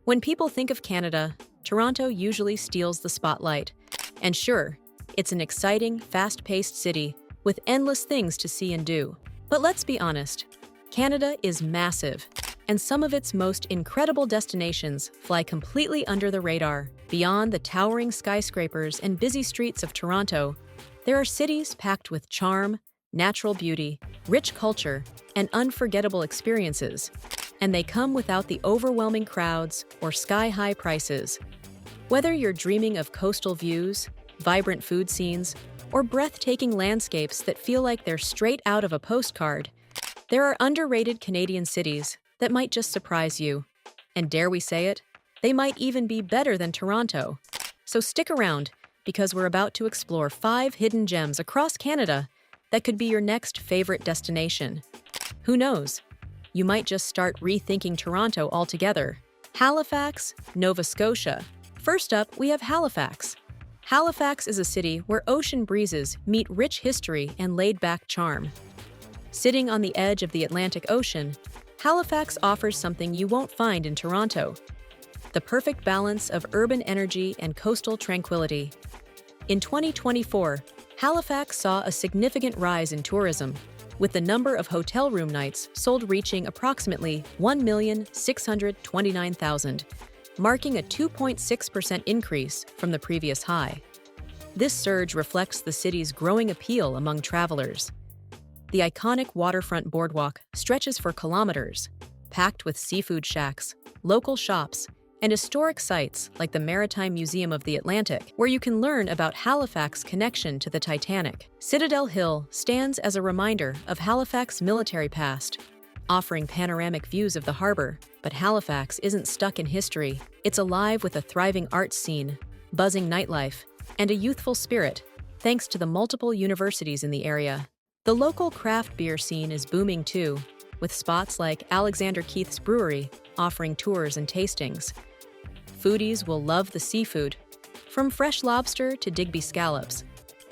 When people think of Canada, Toronto usually steals the spotlight. And sure, it's an exciting, fast-paced city with endless things to see and do. But let's be honest, Canada is massive, and some of its most incredible destinations fly completely under the radar. Beyond the towering skyscrapers and busy streets of Toronto, there are cities packed with charm, natural beauty, rich culture, and unforgettable experiences. And they come without the overwhelming crowds or sky-high prices. Whether you're dreaming of coastal views, vibrant food scenes, or breathtaking landscapes that feel like they're straight out of a postcard, there are underrated Canadian cities that might just surprise you. And dare we say it, they might even be better than Toronto. So stick around, because we're about to explore 5 hidden gems across Canada that could be your next favorite destination. Who knows? You might just start rethinking Toronto altogether. Halifax, Nova Scotia. First up, we have Halifax. Halifax is a city where ocean breezes meet rich history and laid-back charm. Sitting on the edge of the Atlantic Ocean, Halifax offers something you won't find in Toronto: the perfect balance of urban energy and coastal tranquility. In 2024, Halifax saw a significant rise in tourism, with the number of hotel room nights sold reaching approximately 1,629,000, marking a 2.6% increase from the previous high. This surge reflects the city's growing appeal among travelers. The iconic waterfront boardwalk stretches for kilometers, packed with seafood shacks, local shops, and historic sites like the Maritime Museum of the Atlantic, where you can learn about Halifax's connection to the Titanic. Citadel Hill stands as a reminder of Halifax's military past, offering panoramic views of the harbor. But Halifax isn't stuck in history. It's alive with a thriving arts scene, buzzing nightlife, and a youthful spirit, thanks to the multiple universities in the area. The local craft beer scene is booming too, with spots like Alexander Keith's Brewery offering tours and tastings. Foodies will love the seafood, from fresh lobster to Digby scallops,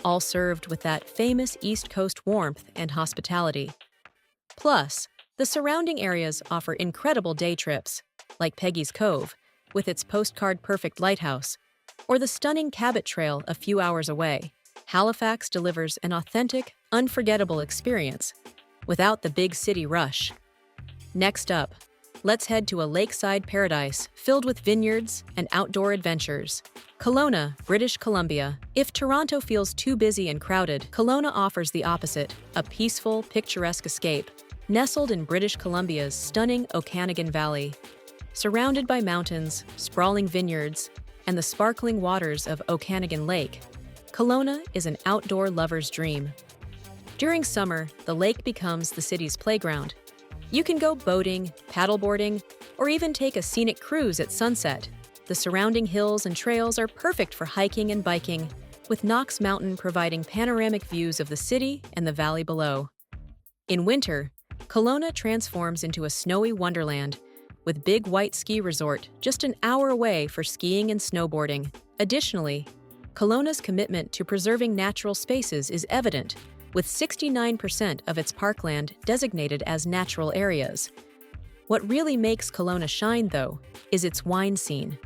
all served with that famous East Coast warmth and hospitality. Plus, the surrounding areas offer incredible day trips, like Peggy's Cove, with its postcard-perfect lighthouse, or the stunning Cabot Trail a few hours away. Halifax delivers an authentic, unforgettable experience, without the big city rush. Next up, let's head to a lakeside paradise filled with vineyards and outdoor adventures. Kelowna, British Columbia. If Toronto feels too busy and crowded, Kelowna offers the opposite, a peaceful, picturesque escape. Nestled in British Columbia's stunning Okanagan Valley, surrounded by mountains, sprawling vineyards, and the sparkling waters of Okanagan Lake, Kelowna is an outdoor lover's dream. During summer, the lake becomes the city's playground. You can go boating, paddleboarding, or even take a scenic cruise at sunset. The surrounding hills and trails are perfect for hiking and biking, with Knox Mountain providing panoramic views of the city and the valley below. In winter, Kelowna transforms into a snowy wonderland, with Big White Ski Resort just an hour away for skiing and snowboarding. Additionally, Kelowna's commitment to preserving natural spaces is evident, with 69% of its parkland designated as natural areas. What really makes Kelowna shine, though, is its wine scene.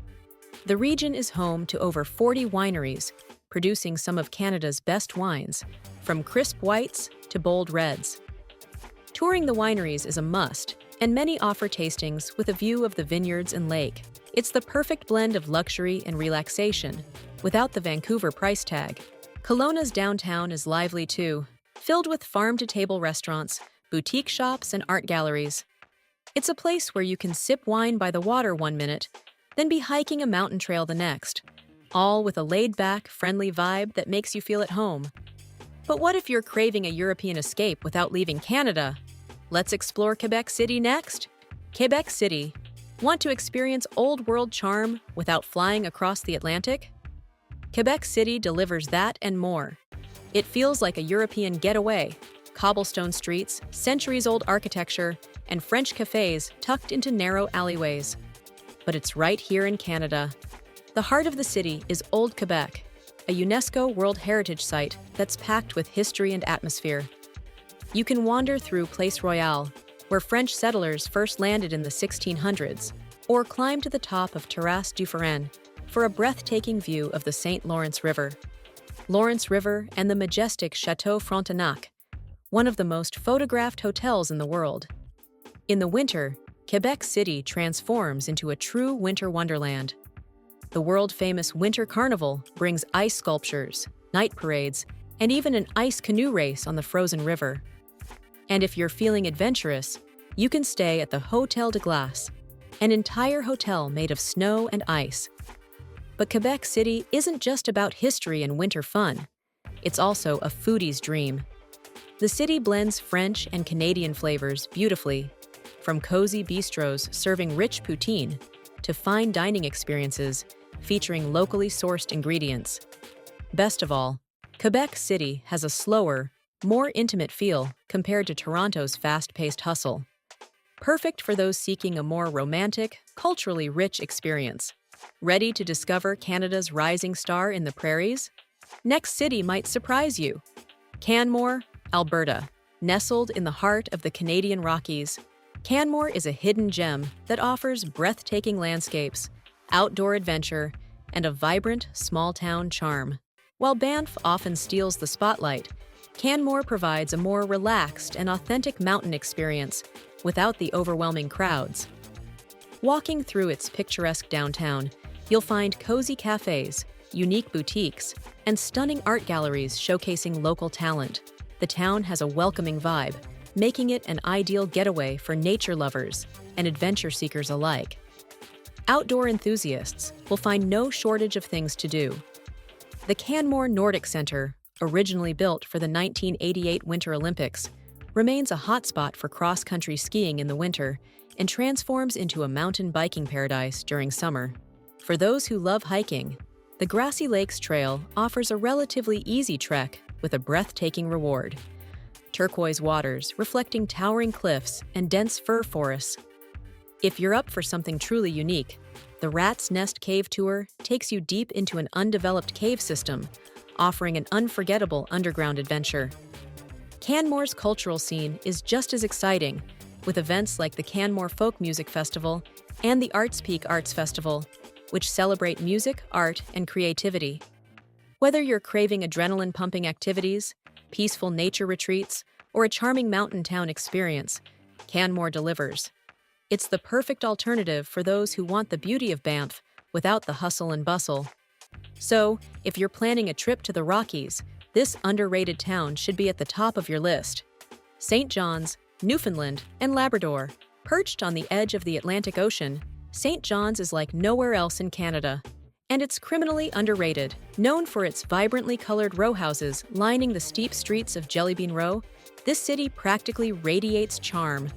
The region is home to over 40 wineries, producing some of Canada's best wines, from crisp whites to bold reds. Touring the wineries is a must, and many offer tastings with a view of the vineyards and lake. It's the perfect blend of luxury and relaxation, without the Vancouver price tag. Kelowna's downtown is lively too, filled with farm-to-table restaurants, boutique shops, and art galleries. It's a place where you can sip wine by the water one minute, then be hiking a mountain trail the next, all with a laid-back, friendly vibe that makes you feel at home. But what if you're craving a European escape without leaving Canada? Let's explore Quebec City next. Quebec City. Want to experience old-world charm without flying across the Atlantic? Quebec City delivers that and more. It feels like a European getaway: cobblestone streets, centuries-old architecture, and French cafes tucked into narrow alleyways. But it's right here in Canada. The heart of the city is Old Quebec, a UNESCO World Heritage Site that's packed with history and atmosphere. You can wander through Place Royale, where French settlers first landed in the 1600s, Or climb to the top of Terrasse du Forain for a breathtaking view of the St. Lawrence River. Lawrence River and the majestic Chateau Frontenac, one of the most photographed hotels in the world. In the winter, Quebec City transforms into a true winter wonderland. The world-famous Winter Carnival brings ice sculptures, night parades, and even an ice canoe race on the frozen river. And if you're feeling adventurous, you can stay at the Hôtel de Glace, an entire hotel made of snow and ice. But Quebec City isn't just about history and winter fun. It's also a foodie's dream. The city blends French and Canadian flavors beautifully, from cozy bistros serving rich poutine to fine dining experiences featuring locally sourced ingredients. Best of all, Quebec City has a slower, more intimate feel compared to Toronto's fast-paced hustle. Perfect for those seeking a more romantic, culturally rich experience. Ready to discover Canada's rising star in the prairies? Next city might surprise you. Canmore, Alberta. Nestled in the heart of the Canadian Rockies, Canmore is a hidden gem that offers breathtaking landscapes, outdoor adventure, and a vibrant, small-town charm. While Banff often steals the spotlight, Canmore provides a more relaxed and authentic mountain experience without the overwhelming crowds. Walking through its picturesque downtown, you'll find cozy cafes, unique boutiques, and stunning art galleries showcasing local talent. The town has a welcoming vibe, making it an ideal getaway for nature lovers and adventure seekers alike. Outdoor enthusiasts will find no shortage of things to do. The Canmore Nordic Center, originally built for the 1988 Winter Olympics, remains a hotspot for cross-country skiing in the winter and transforms into a mountain biking paradise during summer. For those who love hiking, the Grassy Lakes Trail offers a relatively easy trek with a breathtaking reward. Turquoise waters reflecting towering cliffs and dense fir forests. If you're up for something truly unique, the Rat's Nest Cave Tour takes you deep into an undeveloped cave system, offering an unforgettable underground adventure. Canmore's cultural scene is just as exciting, with events like the Canmore Folk Music Festival and the Arts Peak Arts Festival, which celebrate music, art, and creativity. Whether you're craving adrenaline-pumping activities, peaceful nature retreats, or a charming mountain town experience, Canmore delivers. It's the perfect alternative for those who want the beauty of Banff without the hustle and bustle. So, if you're planning a trip to the Rockies, this underrated town should be at the top of your list. St. John's, Newfoundland, and Labrador. Perched on the edge of the Atlantic Ocean, St. John's is like nowhere else in Canada. And it's criminally underrated. Known for its vibrantly colored row houses lining the steep streets of Jellybean Row, this city practically radiates charm.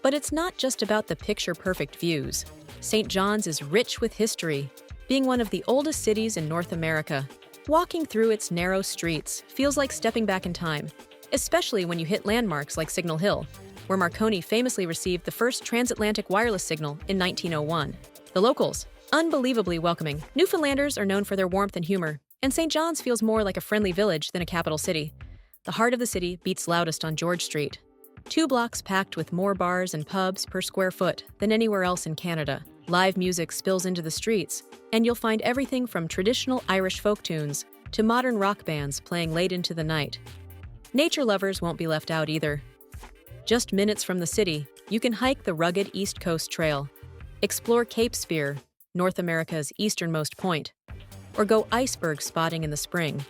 But it's not just about the picture-perfect views. St. John's is rich with history, being one of the oldest cities in North America. Walking through its narrow streets feels like stepping back in time, especially when you hit landmarks like Signal Hill, where Marconi famously received the first transatlantic wireless signal in 1901. The locals, unbelievably welcoming. Newfoundlanders are known for their warmth and humor, and St. John's feels more like a friendly village than a capital city. The heart of the city beats loudest on George Street. 2 blocks packed with more bars and pubs per square foot than anywhere else in Canada. Live music spills into the streets, and you'll find everything from traditional Irish folk tunes to modern rock bands playing late into the night. Nature lovers won't be left out either. Just minutes from the city, you can hike the rugged East Coast Trail, explore Cape Spear, North America's easternmost point, or go iceberg spotting in the spring.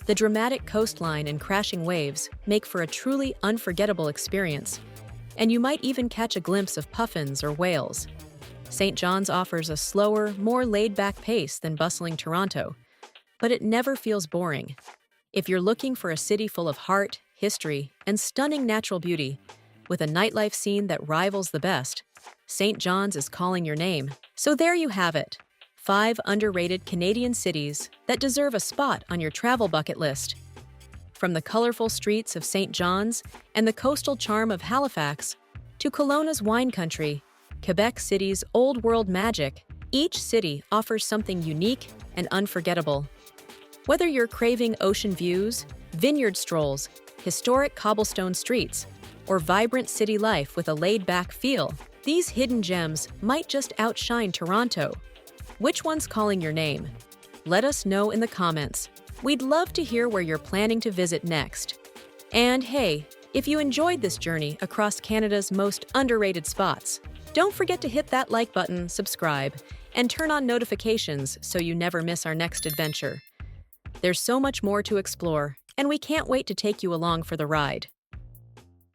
The dramatic coastline and crashing waves make for a truly unforgettable experience, and you might even catch a glimpse of puffins or whales. St. John's offers a slower, more laid-back pace than bustling Toronto, but it never feels boring. If you're looking for a city full of heart, history, and stunning natural beauty, with a nightlife scene that rivals the best, St. John's is calling your name. So there you have it, 5 underrated Canadian cities that deserve a spot on your travel bucket list. From the colorful streets of St. John's and the coastal charm of Halifax to Kelowna's wine country, Quebec City's old world magic, each city offers something unique and unforgettable. Whether you're craving ocean views, vineyard strolls, historic cobblestone streets, or vibrant city life with a laid-back feel, These hidden gems might just outshine Toronto. Which one's calling your name? Let us know in the comments. We'd love to hear where you're planning to visit next. And hey, if you enjoyed this journey across Canada's most underrated spots, don't forget to hit that like button, subscribe, and turn on notifications so you never miss our next adventure. There's so much more to explore, and we can't wait to take you along for the ride.